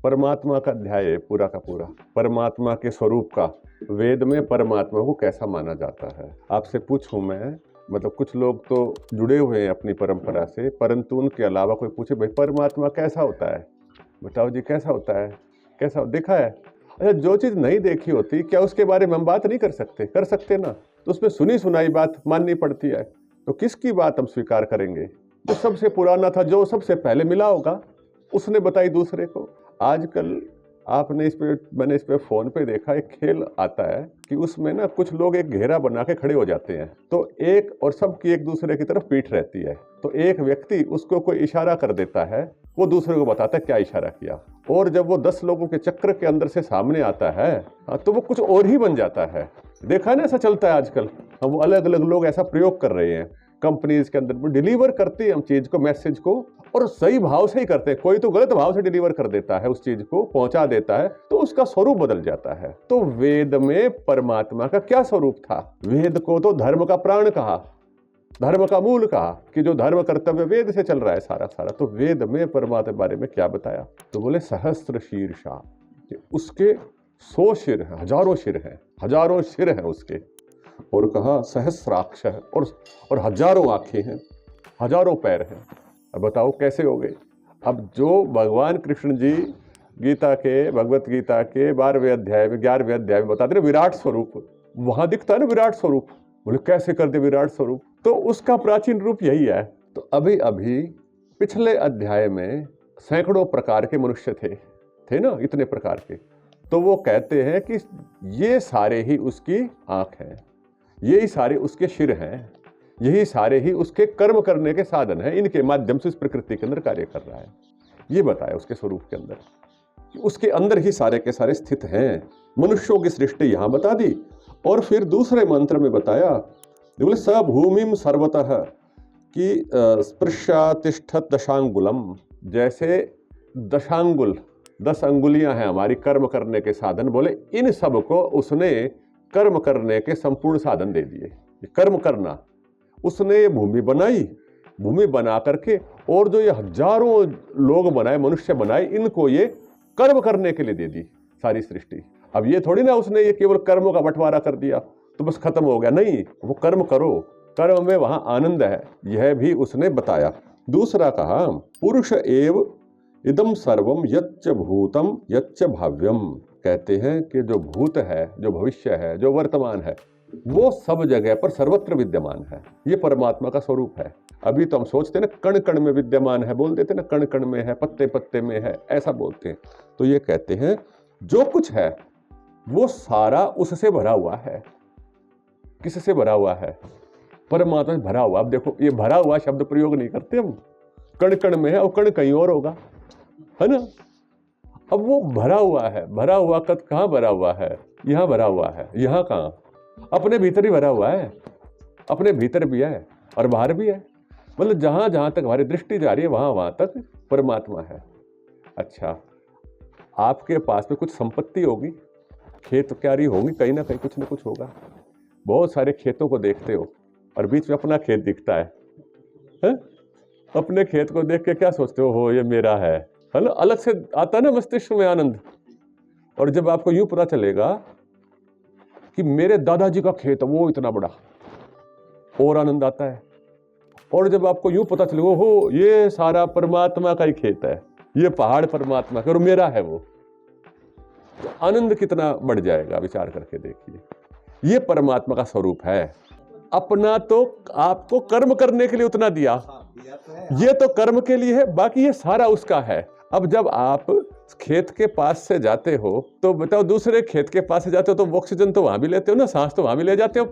परमात्मा का अध्याय है पूरा का पूरा। परमात्मा के स्वरूप का, वेद में परमात्मा को कैसा माना जाता है। आपसे पूछूं मैं, मतलब कुछ लोग तो जुड़े हुए हैं अपनी परंपरा से, परंतु उनके अलावा कोई पूछे भाई परमात्मा कैसा होता है, बताओ जी कैसा होता है, कैसा देखा है? अच्छा, जो चीज़ नहीं देखी होती क्या उसके बारे में हम बात नहीं कर सकते? कर सकते ना। तो उसमें सुनी सुनाई बात माननी पड़ती है। तो किसकी बात हम स्वीकार करेंगे? जो सबसे पुराना था, जो सबसे पहले मिला होगा, उसने बताई दूसरे को। आजकल आपने मैंने इस पे फोन पे देखा, एक खेल आता है कि उसमें ना कुछ लोग एक घेरा बना के खड़े हो जाते हैं, तो एक और सबकी एक दूसरे की तरफ पीठ रहती है, तो एक व्यक्ति उसको कोई इशारा कर देता है, वो दूसरे को बताता है क्या इशारा किया, और जब वो 10 लोगों के चक्र के अंदर से सामने आता है तो वो कुछ और ही बन जाता है। देखा है ना, ऐसा चलता है आजकल। हम अलग अलग लोग ऐसा प्रयोग कर रहे हैं कंपनीज के अंदर, डिलीवर करते हैं हम चीज को, मैसेज को, और सही भाव से ही करते हैं। कोई तो गलत भाव से डिलीवर कर देता है, उस चीज को पहुंचा देता है, तो उसका स्वरूप बदल जाता है। तो वेद में परमात्मा का क्या स्वरूप था? वेद को तो धर्म का प्राण कहा, धर्म का मूल कहा, कि जो धर्म कर्तव्य वेद से चल रहा है सारा सारा। तो वेद में परमात्मा के बारे में क्या बताया? तो बोले सहस्त्र शीर्षा, उसके 100 सिर हैं, हजारों सिर हैं, हजारों सिर हैं उसके। और कहा सहस्राक्ष है, और हजारों आंखें हैं, हजारों पैर हैं। अब बताओ कैसे हो गए? अब जो भगवान कृष्ण जी गीता के, भगवत गीता के 12वें अध्याय में, 11वें अध्याय में बताते हैं विराट स्वरूप, वहां दिखता है ना विराट स्वरूप। बोले कैसे कर दे विराट स्वरूप? तो उसका प्राचीन रूप यही है। तो अभी अभी पिछले अध्याय में सैकड़ों प्रकार के मनुष्य थे ना, इतने प्रकार के। तो वो कहते हैं कि ये सारे ही उसकी आंख हैं, यही सारे उसके सिर हैं, यही सारे ही उसके कर्म करने के साधन हैं, इनके माध्यम से इस प्रकृति के अंदर कार्य कर रहा है। ये बताया उसके स्वरूप के अंदर, उसके अंदर ही सारे के सारे स्थित हैं। मनुष्यों की सृष्टि यहां बता दी, और फिर दूसरे मंत्र में बताया, बोले स भूमिम सर्वतः कि स्पृशा तिष्ठत दशांगुलम। जैसे दशांगुल 10 अंगुलियां हैं हमारी कर्म करने के साधन, बोले इन सब को उसने कर्म करने के संपूर्ण साधन दे दिए। कर्म करना उसने ये भूमि बनाई, भूमि बना करके, और जो ये हजारों लोग बनाए, मनुष्य बनाए, इनको ये कर्म करने के लिए दे दी सारी सृष्टि। अब ये थोड़ी ना उसने ये केवल कर्मों का बंटवारा कर दिया तो बस खत्म हो गया, नहीं, वो कर्म करो, कर्म में वहां आनंद है, यह भी उसने बताया। दूसरा कहा पुरुष एव इदम सर्वम यच्च भूतम यच्च भाव्यम। कहते हैं कि जो भूत है, जो भविष्य है, जो वर्तमान है, वो सब जगह पर सर्वत्र विद्यमान है। ये परमात्मा का स्वरूप है। अभी तो हम सोचते हैं ना कण कण में विद्यमान है, बोल देते ना कण कण में है, पत्ते पत्ते में है, ऐसा बोलते हैं। तो ये कहते हैं जो कुछ है वो सारा उससे भरा हुआ है। किससे भरा हुआ है? परमात्मा से भरा हुआ। अब देखो, ये भरा हुआ शब्द प्रयोग नहीं करते हम, कण कण में है और कण कहीं और होगा, है ना। अब वो भरा हुआ है, भरा हुआ कहाँ भरा हुआ है? यहाँ भरा हुआ है। यहाँ कहाँ? अपने भीतर ही भरा हुआ है। अपने भीतर भी है और बाहर भी है, मतलब जहां जहां तक हमारी दृष्टि जा रही है वहां वहां तक परमात्मा है। अच्छा, आपके पास में कुछ संपत्ति होगी, खेत क्यारी होंगी, कहीं ना कहीं कुछ ना कुछ होगा। बहुत सारे खेतों को देखते हो और बीच में अपना खेत दिखता है? अपने खेत को देख के क्या सोचते हो ये मेरा है ना, अलग से आता ना मस्तिष्क में आनंद। और जब आपको यूं पता चलेगा कि मेरे दादाजी का खेत है वो इतना बड़ा, और आनंद आता है। और जब आपको यूं पता चलेगा हो ये सारा परमात्मा का ही खेत है, ये पहाड़ परमात्मा का और मेरा है वो, तो आनंद कितना बढ़ जाएगा, विचार करके देखिए। ये परमात्मा का स्वरूप है। अपना तो आपको कर्म करने के लिए उतना दिया, ये तो कर्म के लिए है, बाकी ये सारा उसका है। अब जब आप खेत के पास से जाते हो तो बताओ, दूसरे खेत के पास से जाते हो तो ऑक्सीजन तो वहां भी लेते हो ना, सांस तो वहां भी ले जाते हो।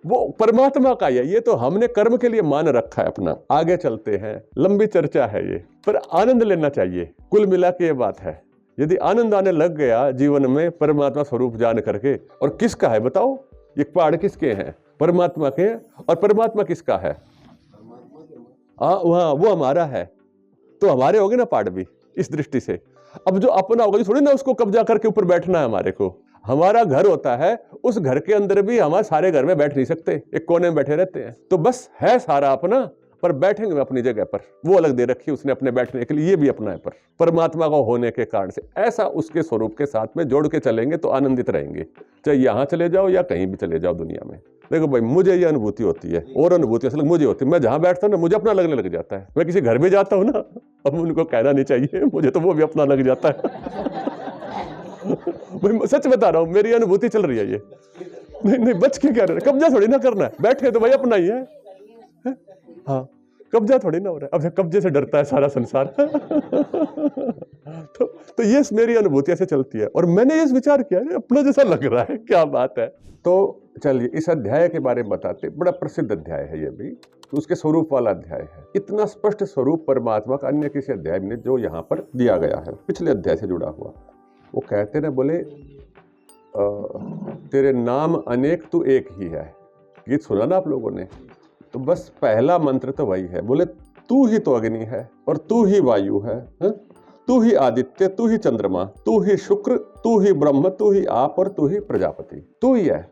वो परमात्मा का है। ये तो हमने कर्म के लिए मान रखा है अपना। आगे चलते हैं, लंबी चर्चा है ये, पर आनंद लेना चाहिए। कुल मिला के ये बात है, यदि आनंद आने लग गया जीवन में परमात्मा स्वरूप जान करके। और किसका है बताओ? ये पहाड़ किसके हैं? परमात्मा के हैं। और परमात्मा किसका है? वहाँ वो हमारा है, तो हमारे होंगे ना पहाड़ भी इस दृष्टि से। अब जो अपना होगा थोड़ी ना उसको कब्जा करके ऊपर बैठना है हमारे को। हमारा घर होता है, उस घर के अंदर भी हमारे सारे घर में बैठ नहीं सकते, एक कोने में बैठे रहते हैं। तो बस है सारा अपना, पर बैठेंगे अपनी जगह पर, वो अलग दे रखी है उसने अपने बैठने के लिए, ये भी अपना है, पर परमात्मा का होने के कारण से ऐसा उसके स्वरूप के साथ में जोड़ के चलेंगे तो आनंदित रहेंगे, चाहे यहाँ चले जाओ या कहीं भी चले जाओ दुनिया में। देखो भाई, मुझे ये अनुभूति होती है, और अनुभूति असल मुझे होती है, मैं जहाँ बैठता हूँ ना मुझे अपना लगने लग जाता है। मैं किसी घर में जाता हूँ ना, अब उनको कहना नहीं चाहिए, मुझे तो वो भी अपना लग जाता है। भाई सच बता रहा हूँ, मेरी अनुभूति चल रही है ये। नहीं बच के क्या, कब्जा थोड़ी ना करना है, बैठे तो भाई अपना ही है। हाँ, कब्जा थोड़ी ना हो रहा है, अब कब्जे से डरता है सारा संसार। तो ये मेरी अनुभूति ऐसे चलती है, और मैंने ये विचार किया है अपना जैसा लग रहा है, क्या बात है। तो चलिए इस अध्याय के बारे में बताते, बड़ा प्रसिद्ध अध्याय है ये भी, तो उसके स्वरूप वाला अध्याय है। इतना स्पष्ट स्वरूप परमात्मा का अन्य किसी अध्याय में जो यहाँ पर दिया गया है, पिछले अध्याय से जुड़ा हुआ। वो कहते ना, बोले तेरे नाम अनेक तू एक ही है। गीत सुना ना आप लोगों ने, तो बस पहला मंत्र तो वही है, बोले तू ही तो अग्नि है, और तू ही वायु है, तू ही आदित्य, तू ही चंद्रमा, तू ही शुक्र, तू ही ब्रह्म, तू ही आप, और तू ही प्रजापति। तू ही है।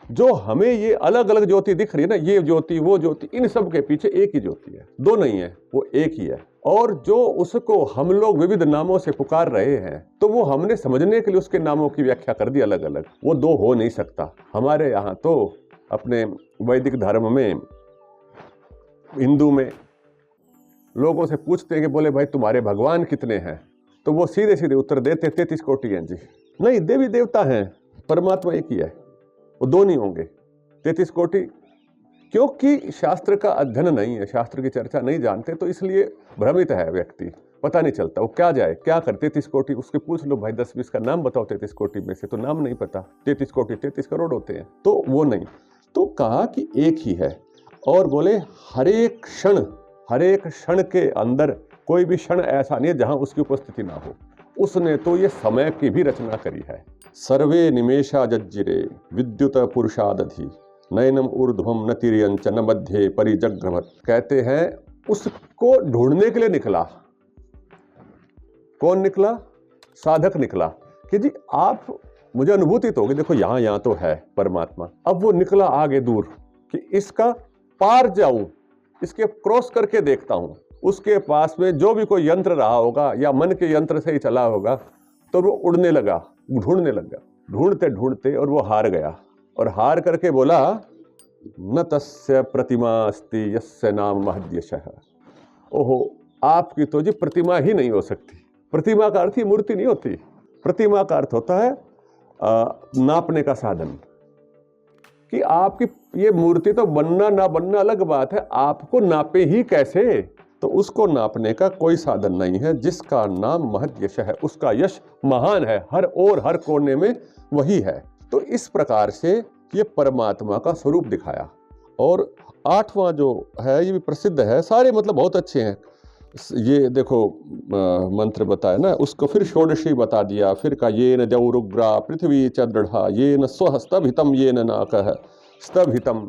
जो हमें ये अलग अलग ज्योति दिख रही है ना, ये ज्योति वो ज्योति, इन सब के पीछे एक ही ज्योति है, दो नहीं है, वो एक ही है। और जो उसको हम लोग विविध नामों से पुकार रहे हैं, तो वो हमने समझने के लिए उसके नामों की व्याख्या कर दी अलग अलग, वो दो हो नहीं सकता। हमारे यहाँ तो अपने वैदिक धर्म में, हिंदू में लोगों से पूछते हैं कि बोले भाई तुम्हारे भगवान कितने हैं, तो वो सीधे सीधे उत्तर देते 33 कोटि हैं जी। नहीं, देवी देवता हैं, परमात्मा एक ही है, वो दो नहीं होंगे, 33 कोटि। क्योंकि शास्त्र का अध्ययन नहीं है, शास्त्र की चर्चा नहीं जानते, तो इसलिए भ्रमित है व्यक्ति, पता नहीं चलता वो क्या जाए क्या कर। 33 कोटि उसके पूछ लो भाई 10-20 का नाम बताओ 33 कोटि में से, तो नाम नहीं पता। 33 कोटि 33 करोड़ होते हैं, तो वो नहीं। तो कहा कि एक ही है, और बोले हर एक क्षण के अंदर कोई भी क्षण ऐसा नहीं है जहां उसकी उपस्थिति ना हो। उसने तो ये समय की भी रचना करी है। सर्वे निमेषा जज्जिरे विद्युत पुरुषादधि नयनम ऊर्ध्वम न तिर्यंच न मध्य परिजग्रभत। कहते हैं उसको ढूंढने के लिए निकला। कौन निकला? साधक निकला कि जी आप, मुझे अनुभूति तो होगी, देखो यहाँ तो है परमात्मा। अब वो निकला आगे दूर कि इसका पार जाऊं, इसके क्रॉस करके देखता हूं। उसके पास में जो भी कोई यंत्र रहा होगा या मन के यंत्र से ही चला होगा, तो वो उड़ने लगा, ढूंढने लगा, ढूंढते ढूंढते, और वो हार गया। और हार करके बोला न तस्य प्रतिमा अस्ति यस्य नाम महद्यशः। ओहो, आपकी तो जी प्रतिमा ही नहीं हो सकती। प्रतिमा का अर्थ ही मूर्ति नहीं होती, प्रतिमा का अर्थ होता है नापने का साधन। कि आपकी ये मूर्ति तो बनना ना बनना अलग बात है, आपको नापे ही कैसे? तो उसको नापने का कोई साधन नहीं है। जिसका नाम महद यश है, उसका यश महान है, हर ओर हर कोने में वही है। तो इस प्रकार से ये परमात्मा का स्वरूप दिखाया। और 8वां जो है ये भी प्रसिद्ध है, सारे मतलब बहुत अच्छे हैं। ये देखो मंत्र बताया ना, उसको फिर षोडशी बता दिया। फिर का ये न जौरुग्रा पृथ्वी च दृढ़ा ये न स्व स्तभितम ये न नाकः। स्तभितम,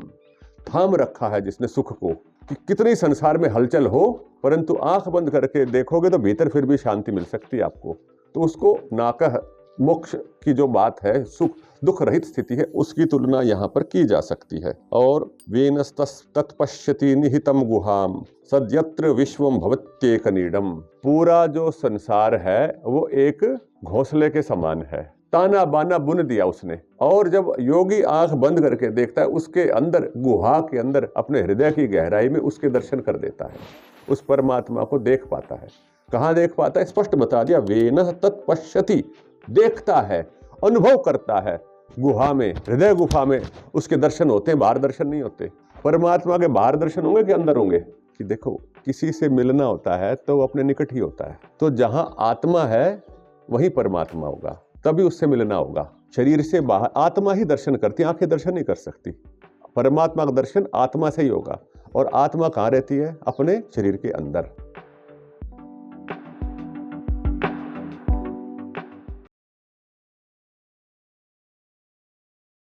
थाम रखा है जिसने सुख को, कि कितनी संसार में हलचल हो, परंतु आंख बंद करके देखोगे तो भीतर फिर भी शांति मिल सकती है आपको। तो उसको नाकः, मोक्ष की जो बात है, सुख दुख रहित स्थिति है, उसकी तुलना यहाँ पर की जा सकती है। और वेनस्तत्पश्यति निहितम गुहाम सद्यत्र विश्वम भवत्येक नीडम। पूरा जो संसार है वो एक घोंसले के समान है, ताना बाना बुन दिया उसने। और जब योगी आंख बंद करके देखता है, उसके अंदर, गुहा के अंदर, अपने हृदय की गहराई में उसके दर्शन कर देता है, उस परमात्मा को देख पाता है। कहाँ देख पाता है? स्पष्ट बता दिया, वेनः तत्पश्यति, देखता है, अनुभव करता है। गुहा में, हृदय गुफा में उसके दर्शन होते हैं, बाहर दर्शन नहीं होते। परमात्मा के बाहर दर्शन होंगे कि अंदर होंगे? कि देखो, किसी से मिलना होता है तो वो अपने निकट ही होता है। तो जहां आत्मा है वहीं परमात्मा होगा, तभी उससे मिलना होगा। शरीर से बाहर आत्मा ही दर्शन करती, आंखें दर्शन नहीं कर सकती। परमात्मा का दर्शन आत्मा से ही होगा। और आत्मा कहाँ रहती है? अपने शरीर के अंदर।